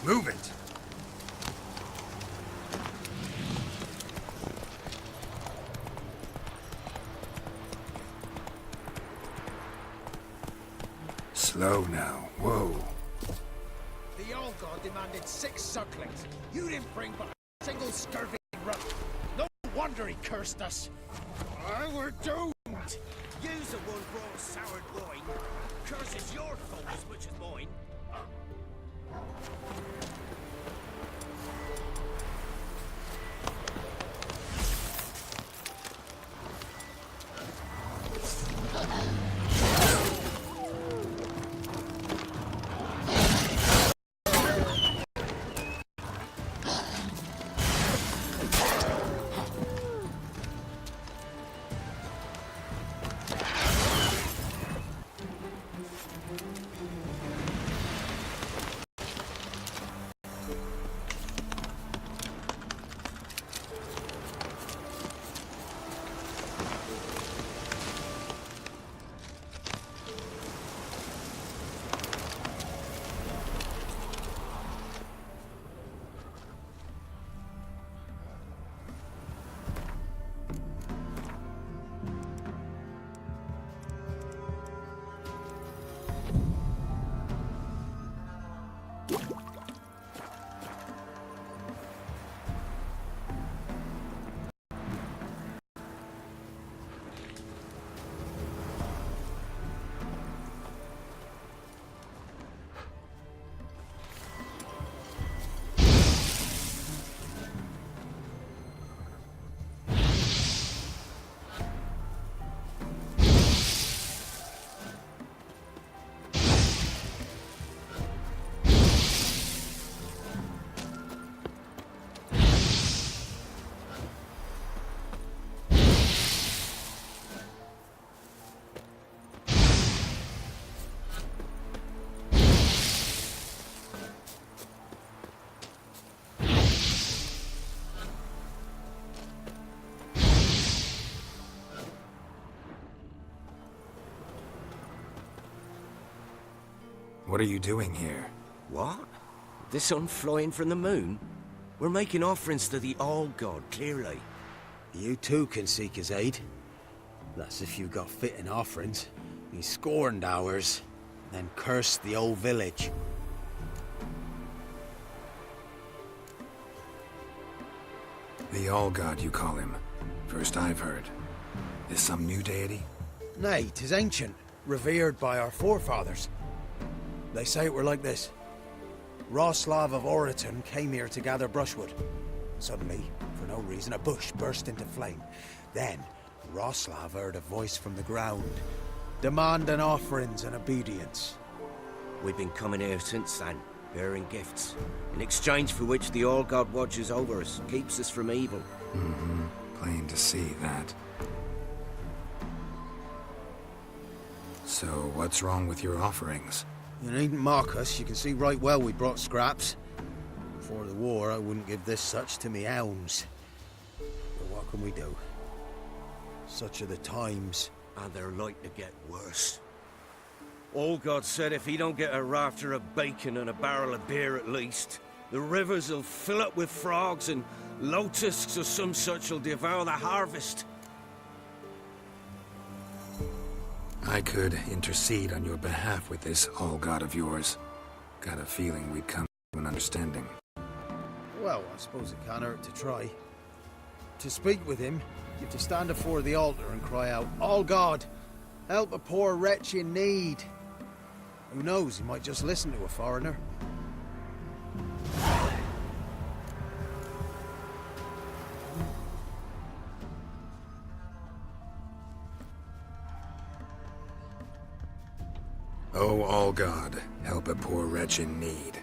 Move it! Slow now. Whoa. The allgod demanded 6 sucklings. You didn't bring but a single scurvy rug. No wonder he cursed us. We're doomed. You's the one brought soured wine. Curse is your fault as much as mine. What are you doing here? What? The sun flying from the moon? We're making offerings to the allgod, clearly. You too can seek his aid. That's if you've got fitting offerings. He scorned ours, then cursed the old village. The allgod, you call him. First I've heard. Is some new deity? Nay, 'tis ancient, revered by our forefathers. They say it were like this. Roslav of Oriton came here to gather brushwood. Suddenly, for no reason, a bush burst into flame. Then, Roslav heard a voice from the ground, demanding offerings and obedience. We've been coming here since then, bearing gifts, in exchange for which the allgod watches over us, keeps us from evil. Mm-hmm. Plain to see that. So, what's wrong with your offerings? You needn't mock us, you can see right well we brought scraps. Before the war, I wouldn't give this such to me hounds. But what can we do? Such are the times. And they're like to get worse. Allgod said if he don't get a rafter of bacon and a barrel of beer at least, the rivers will fill up with frogs and locusts or some such will devour the harvest. I could intercede on your behalf with this allgod of yours. Got a feeling we'd come to an understanding. Well, I suppose it can't hurt to try. To speak with him, you have to stand before the altar and cry out, "Allgod, help a poor wretch in need." Who knows, he might just listen to a foreigner. Oh, allgod, help a poor wretch in need.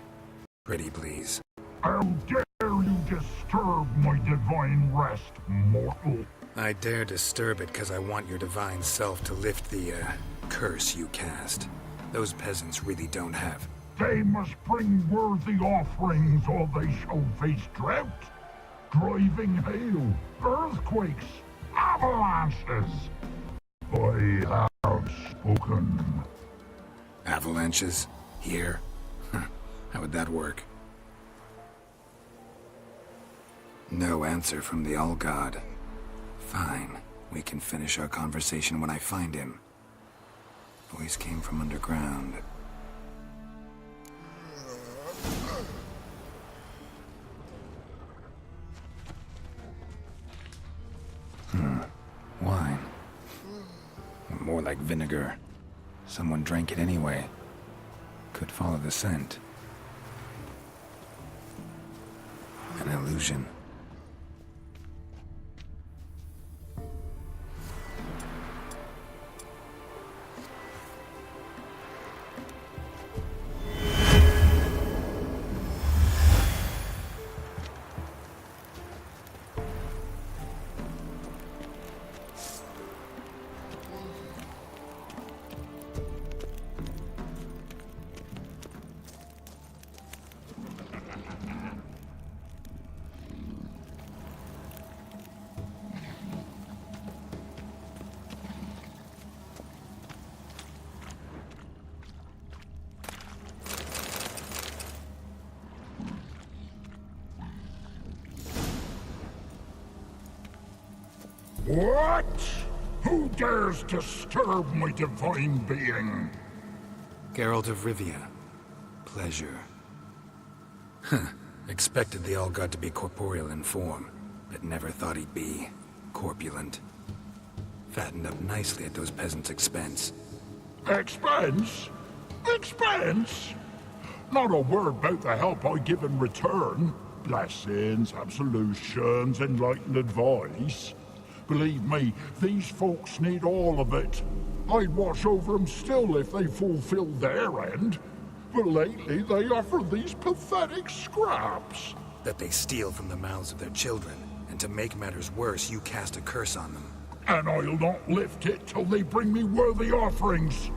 Pretty please. How dare you disturb my divine rest, mortal? I dare disturb it because I want your divine self to lift the, curse you cast. Those peasants really don't have. They must bring worthy offerings or they shall face drought, driving hail, earthquakes, avalanches. I have spoken. Avalanches? Here? How would that work? No answer from the allgod. Fine. We can finish our conversation when I find him. Voice came from underground. Wine. More like vinegar. Someone drank it anyway. Could follow the scent. An illusion. What? Who dares disturb my divine being? Geralt of Rivia. Pleasure. Expected the allgod to be corporeal in form, but never thought he'd be corpulent. Fattened up nicely at those peasants' expense. Expense? Expense? Not a word about the help I give in return. Blessings, absolutions, enlightened advice. Believe me, these folks need all of it. I'd watch over them still if they fulfilled their end. But lately they offer these pathetic scraps. That they steal from the mouths of their children, and to make matters worse, you cast a curse on them. And I'll not lift it till they bring me worthy offerings.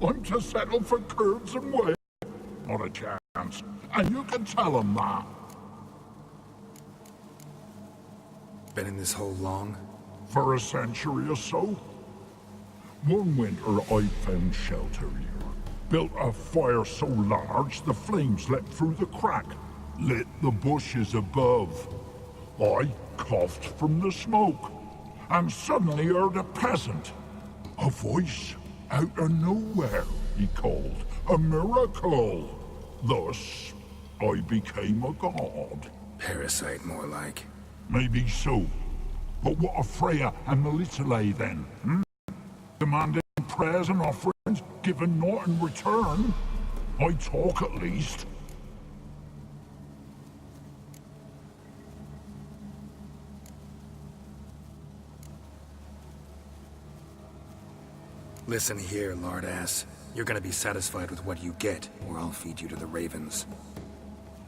I'm to settle for curds and whey. Not a chance. And you can tell them that. Been in this hole long? For a century or so. One winter I found shelter here. Built a fire so large the flames leapt through the crack, lit the bushes above. I coughed from the smoke, and suddenly heard a peasant. A voice out of nowhere, he called. A miracle. Thus, I became a god. Parasite, more like. Maybe so. But what of Freya and Melitele then? Demanding prayers and offerings, given naught in return? I talk at least. Listen here, lardass. You're gonna be satisfied with what you get, or I'll feed you to the ravens.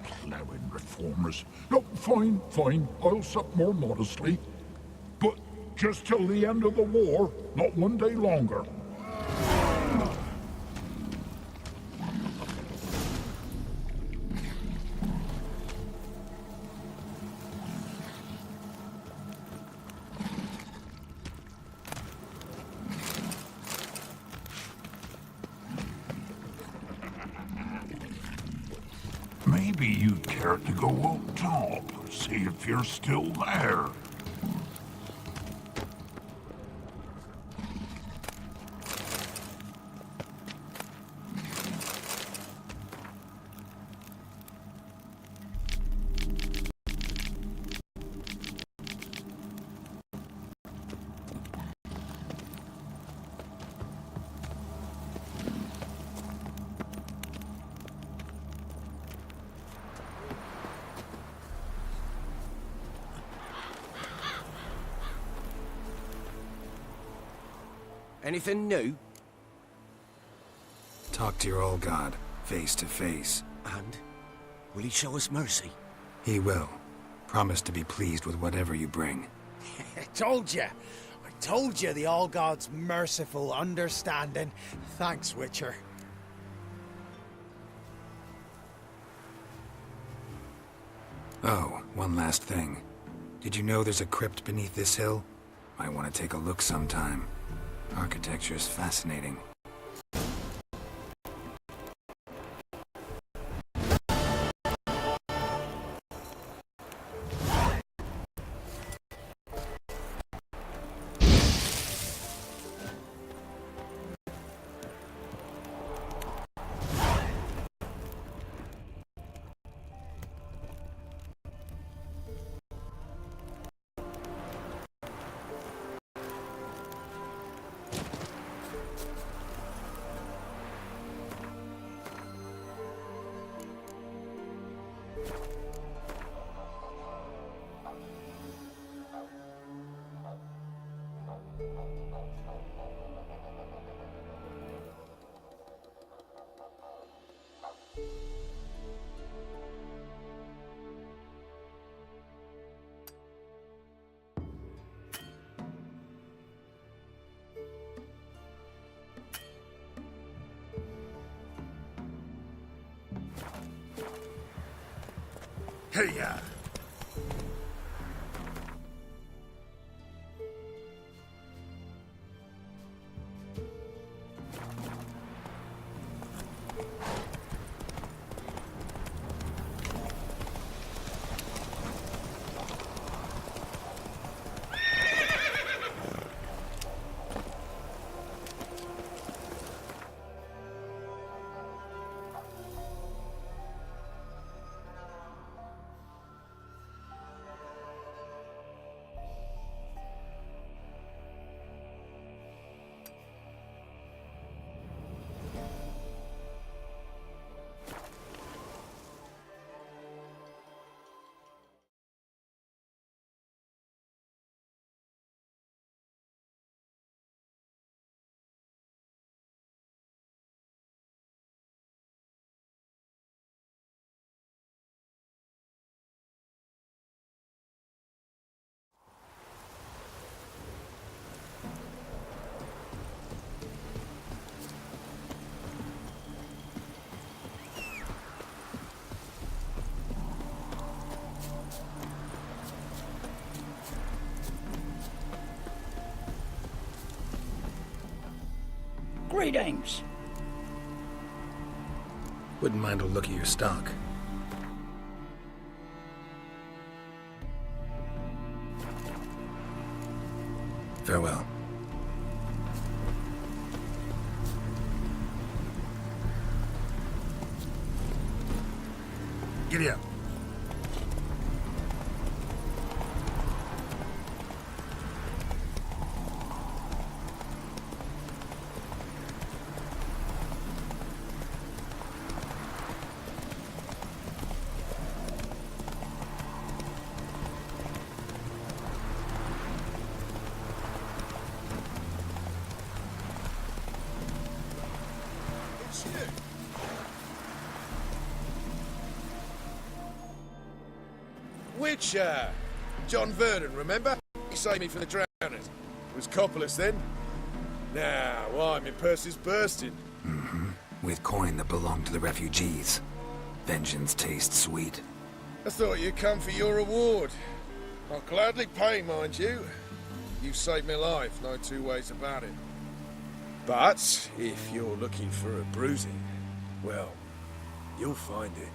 Plowing reformers. No, fine, fine. I'll sup more modestly. But just till the end of the war, not one day longer. Maybe you'd care to go up top, see if you're still there. Anything new? Talk to your allgod, face to face. And? Will he show us mercy? He will. Promise to be pleased with whatever you bring. I told you the Allgod's merciful, understanding. Thanks, Witcher. Oh, one last thing. Did you know there's a crypt beneath this hill? Might want to take a look sometime. Architecture's fascinating. Hey, ya! Greetings. Wouldn't mind a look at your stock. Farewell. Giddy up. It's you! Which, John Vernon, remember? He saved me from the drowners. It was Coppolis then. Now, why, my purse is bursting. With coin that belonged to the refugees. Vengeance tastes sweet. I thought you'd come for your reward. I'll gladly pay, mind you. You saved my life, no two ways about it. But, if you're looking for a bruising, well, you'll find it.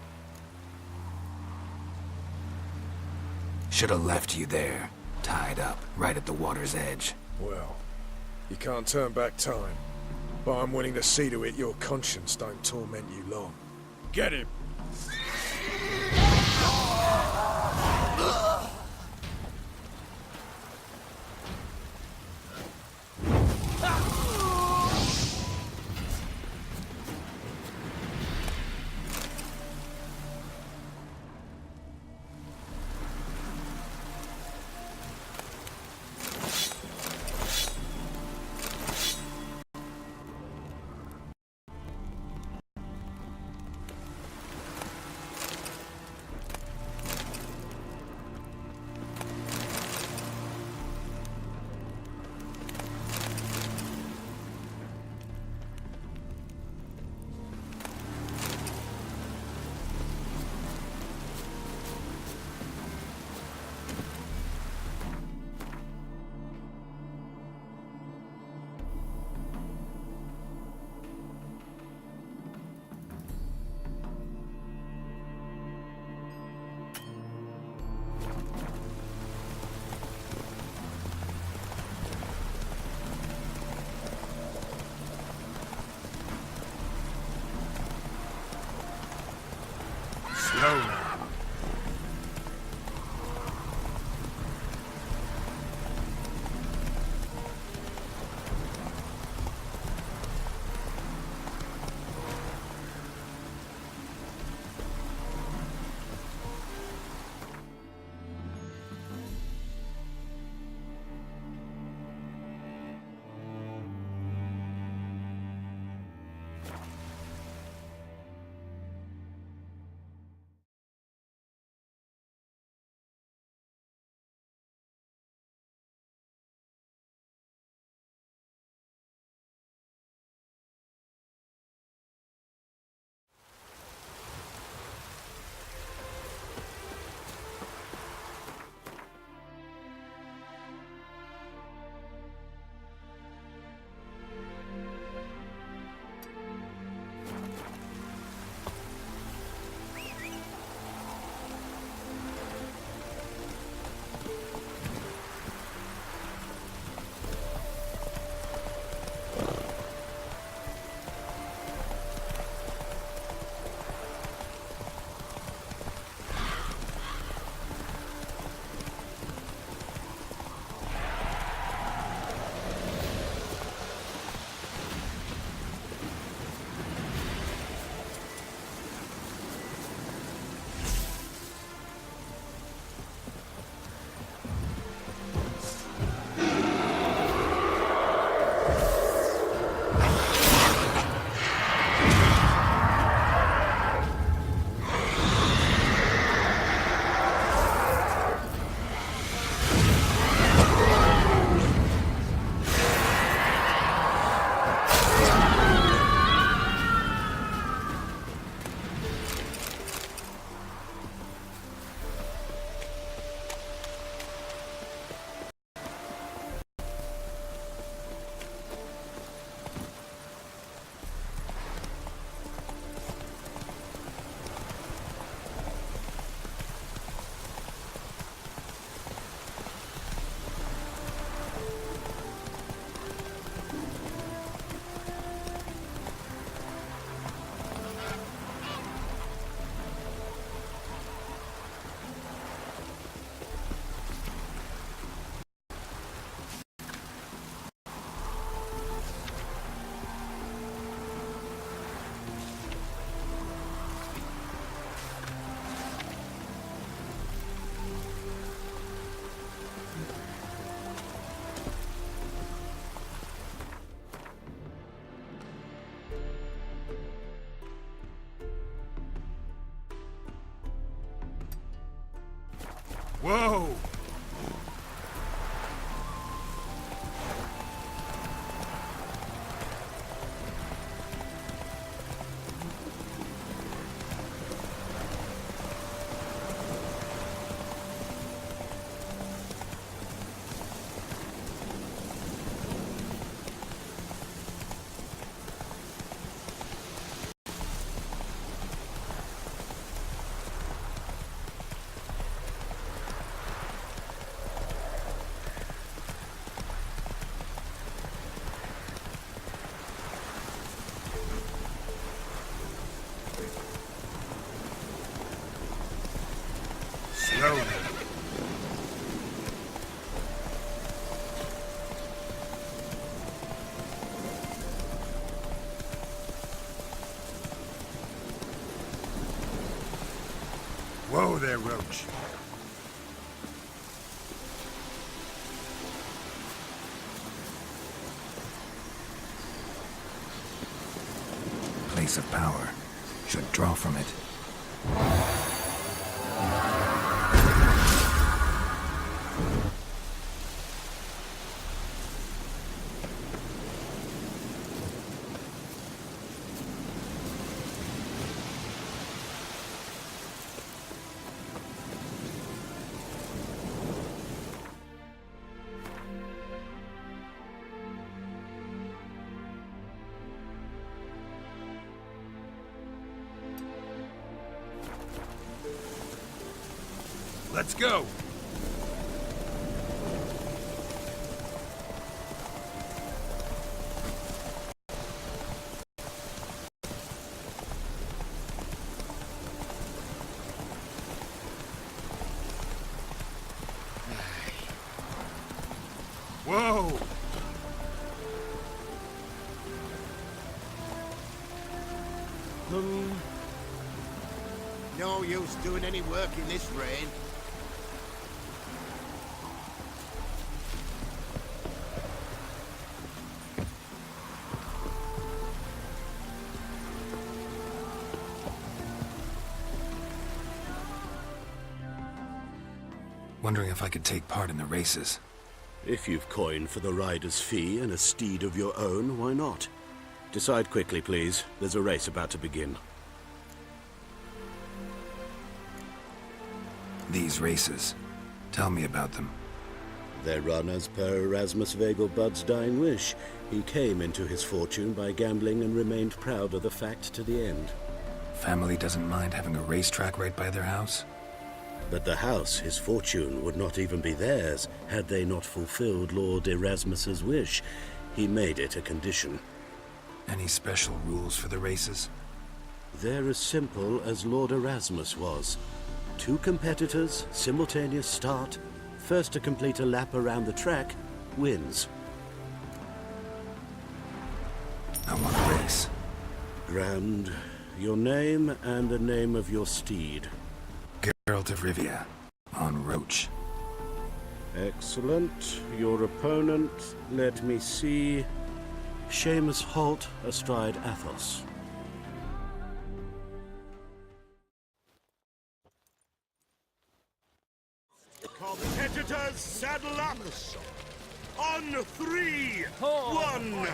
Should have left you there, tied up, right at the water's edge. Well, you can't turn back time. But I'm willing to see to it your conscience don't torment you long. Get him! Slow now. Whoa! Slowly. Whoa there, Roach. Place of power. Should draw from it. Let's go! Whoa! No use doing any work in this rain. Wondering if I could take part in the races. If you've coin for the rider's fee and a steed of your own, why not? Decide quickly, please. There's a race about to begin. These races. Tell me about them. They're run as per Erasmus Vegelbud's dying wish. He came into his fortune by gambling and remained proud of the fact to the end. Family doesn't mind having a racetrack right by their house? But the house, his fortune, would not even be theirs had they not fulfilled Lord Erasmus's wish. He made it a condition. Any special rules for the races? They're as simple as Lord Erasmus was. 2 competitors, simultaneous start. First to complete a lap around the track wins. I want a race. Grand. Your name and the name of your steed. Geralt of Rivia, on Roach. Excellent. Your opponent, let me see. Seamus Holt astride Athos. Competitors, saddle up! On 3! 1,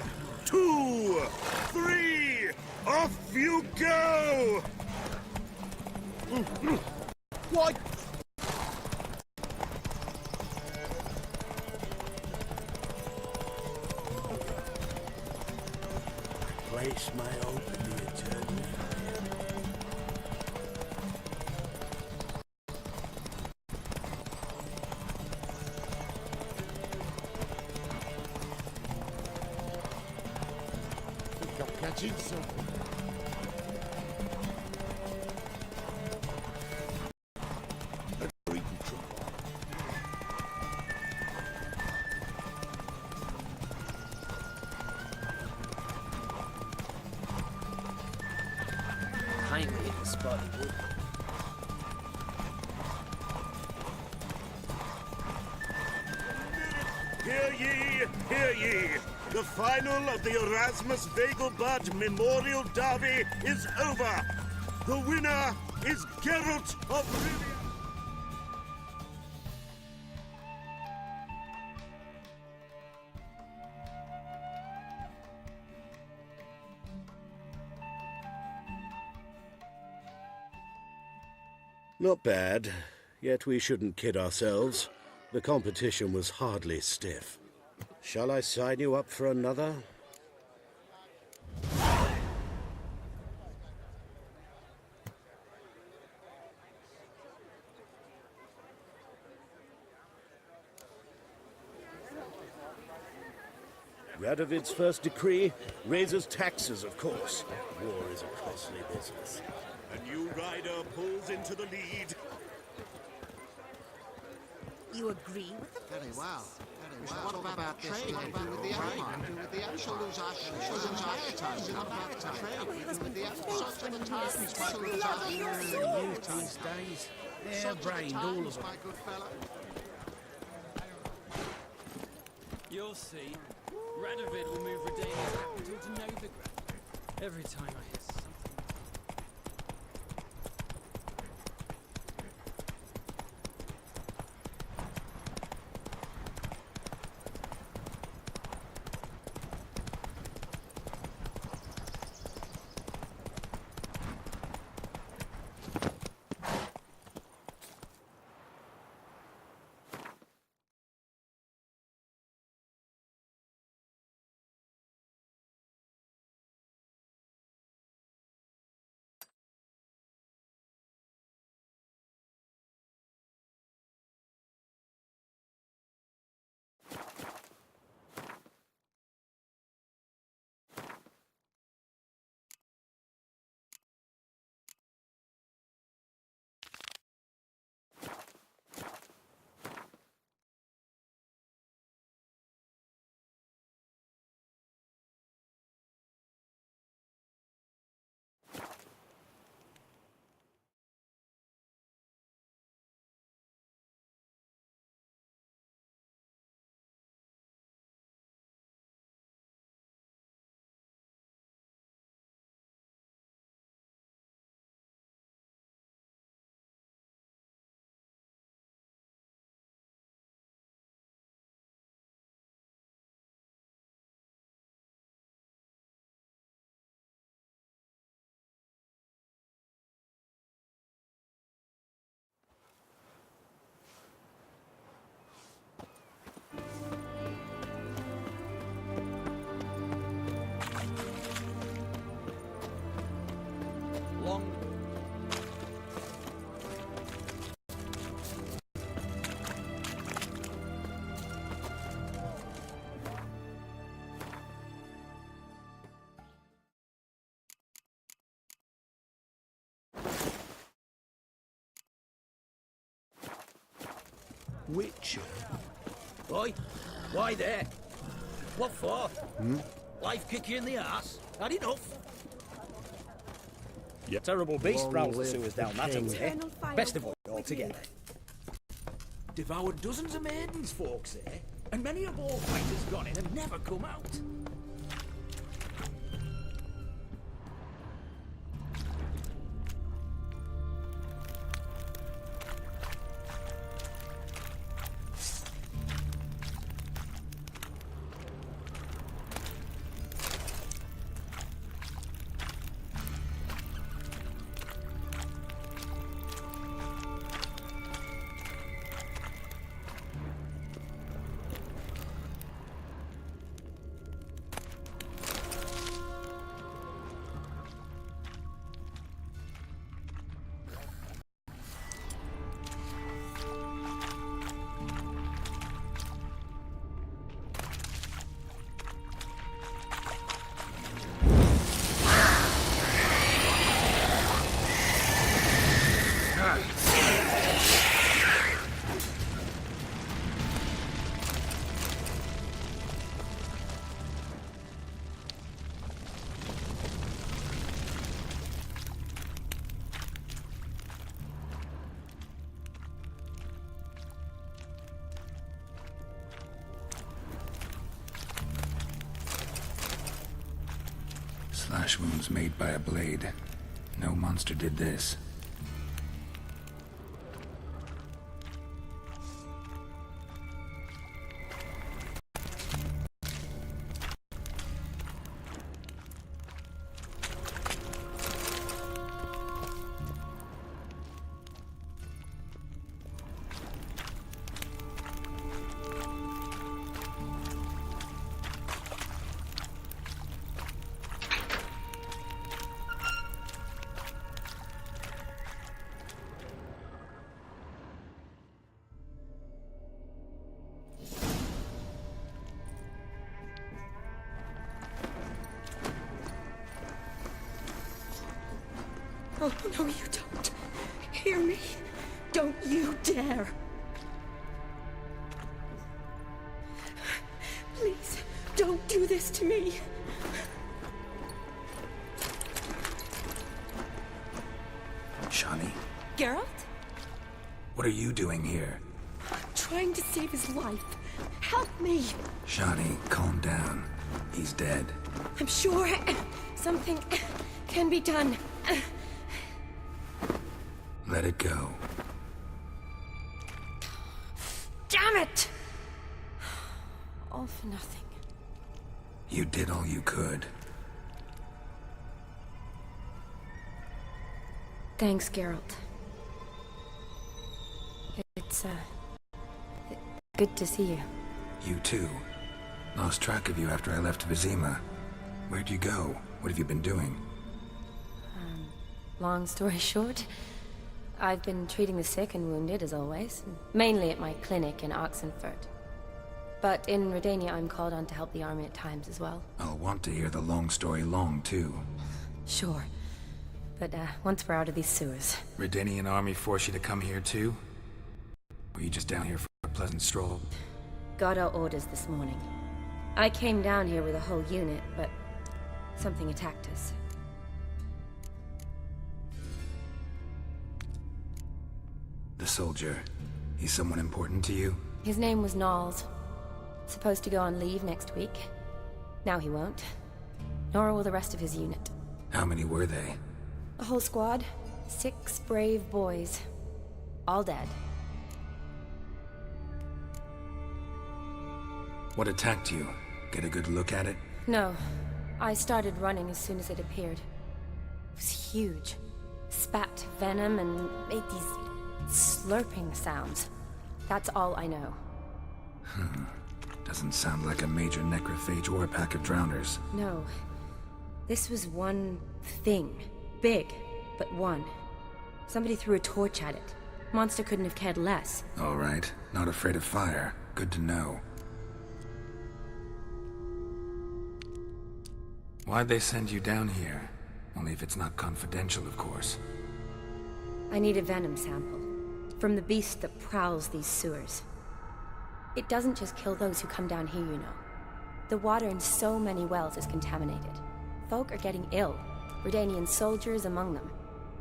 2, 3! Off you go! What? Place my open the eternal fire. Think I'm catching something. Kindly in the spotty wood. Hear ye, hear ye! The final of the Erasmus Vegelbud Memorial Derby is over! The winner is Geralt of Rivia! Not bad, yet we shouldn't kid ourselves. The competition was hardly stiff. Shall I sign you up for another? Radovid's first decree raises taxes, of course. War is a costly business. A new rider pulls into the lead. You agree with the Very well. Very well. What about this trade with the Empire? With the Empire? Lose our trade with the Empire. Youth these days. They're brained, all of them. My good fellow. You'll see. Radovid will move Redania's capital to Novigrad. Every time I hear something. Witcher? Why? Why there? What for? Life kick you in the arse? Had enough? Terrible beast prowls the sewers down that way. Best avoid altogether. Devoured dozens of maidens, folks say, and many a ball fighter's gone in and never come out. Slash wounds made by a blade. No monster did this. Oh, no, you don't. Hear me? Don't you dare. Please, don't do this to me. Shani, Geralt? what are you doing here? Trying to save his life. Help me! Shani, calm down. He's dead. I'm sure something can be done. Let it go. Damn it! All for nothing. You did all you could. Thanks, Geralt. It's, good to see you. You too. Lost track of you after I left Vizima. Where'd you go? What have you been doing? Long story short, I've been treating the sick and wounded, as always. Mainly at my clinic in Oxenfurt. But in Redania, I'm called on to help the army at times as well. I'll want to hear the long story long, too. Sure. But, once we're out of these sewers... Redanian army force you to come here, too? Or are you just down here for a pleasant stroll? Got our orders this morning. I came down here with a whole unit, but something attacked us. The soldier. He's someone important to you? His name was Knowles. Supposed to go on leave next week. Now he won't. Nor will the rest of his unit. How many were they? A whole squad. 6 brave boys. All dead. What attacked you? Get a good look at it? No. I started running as soon as it appeared. It was huge. Spat venom and made these slurping sounds. That's all I know. Doesn't sound like a major necrophage or a pack of drowners. No. This was one thing. Big, but one. Somebody threw a torch at it. Monster couldn't have cared less. All right. Not afraid of fire. Good to know. Why'd they send you down here? Only if it's not confidential, of course. I need a venom sample. From the beast that prowls these sewers. It doesn't just kill those who come down here, you know. The water in so many wells is contaminated. Folk are getting ill. Redanian soldiers among them.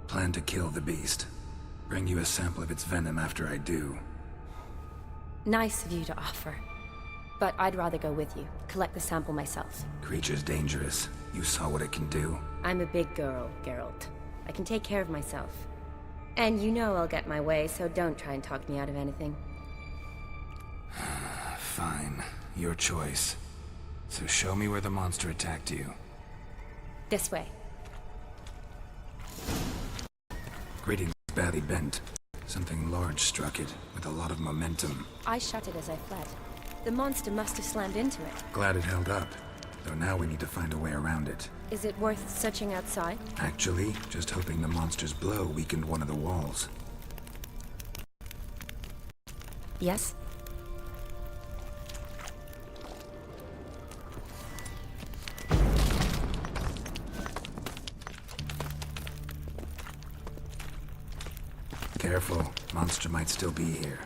Plan to kill the beast. Bring you a sample of its venom after I do. Nice of you to offer. But I'd rather go with you. Collect the sample myself. Creature's dangerous. You saw what it can do. I'm a big girl, Geralt. I can take care of myself. And you know I'll get my way, so don't try and talk me out of anything. Fine. Your choice. So show me where the monster attacked you. This way. Grading's badly bent. Something large struck it, with a lot of momentum. I shut it as I fled. The monster must have slammed into it. Glad it held up. Though now we need to find a way around it. Is it worth searching outside? Actually, just hoping the monster's blow weakened one of the walls. Yes? Careful. Monster might still be here.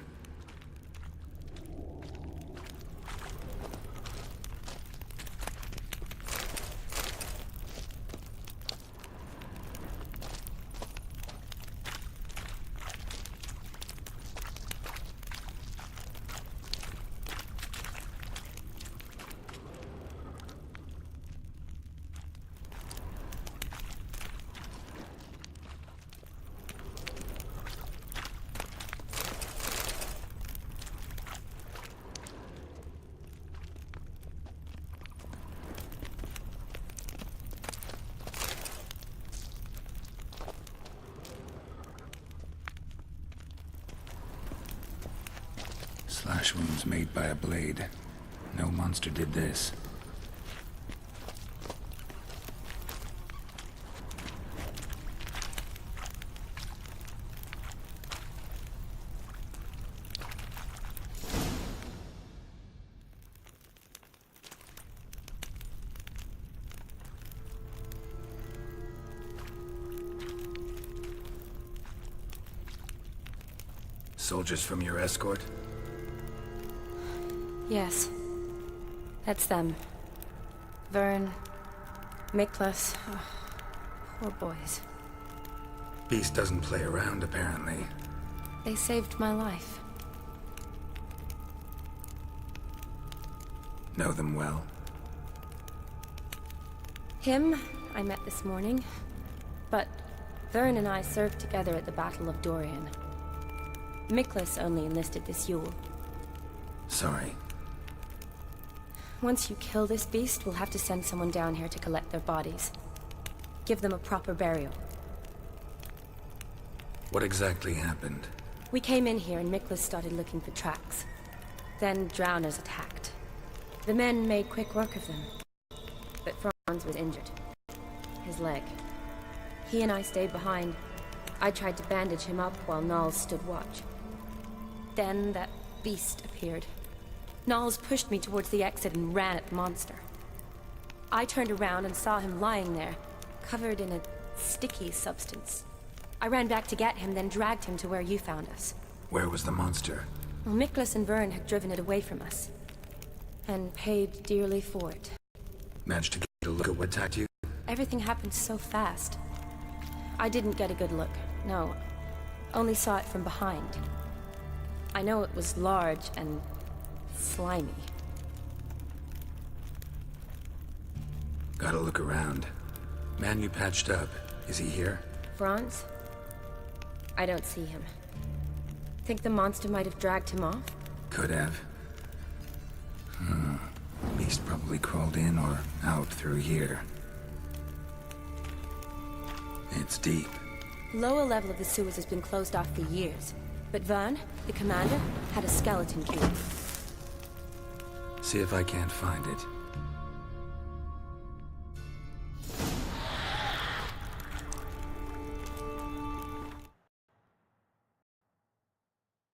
Slash wounds made by a blade. No monster did this. Soldiers from your escort? Yes. That's them. Vern, Miklas. Oh, poor boys. Beast doesn't play around, apparently. They saved my life. Know them well? Him, I met this morning. But Vern and I served together at the Battle of Dorian. Miklas only enlisted this Yule. Sorry. Once you kill this beast, we'll have to send someone down here to collect their bodies. Give them a proper burial. What exactly happened? We came in here and Miklas started looking for tracks. Then drowners attacked. The men made quick work of them. But Franz was injured. His leg. He and I stayed behind. I tried to bandage him up while Nals stood watch. Then that beast appeared. Nals pushed me towards the exit and ran at the monster. I turned around and saw him lying there, covered in a sticky substance. I ran back to get him, then dragged him to where you found us. Where was the monster? Well, Miklas and Vern had driven it away from us. And paid dearly for it. Managed to get a look at what attacked you? Everything happened so fast. I didn't get a good look, no. Only saw it from behind. I know it was large and slimy. Gotta look around. Man you patched up, is he here? Franz? I don't see him. Think the monster might have dragged him off? Could have. Beast probably crawled in or out through here. It's deep. Lower level of the sewers has been closed off for years. But Vern, the commander, had a skeleton cube. See if I can't find it.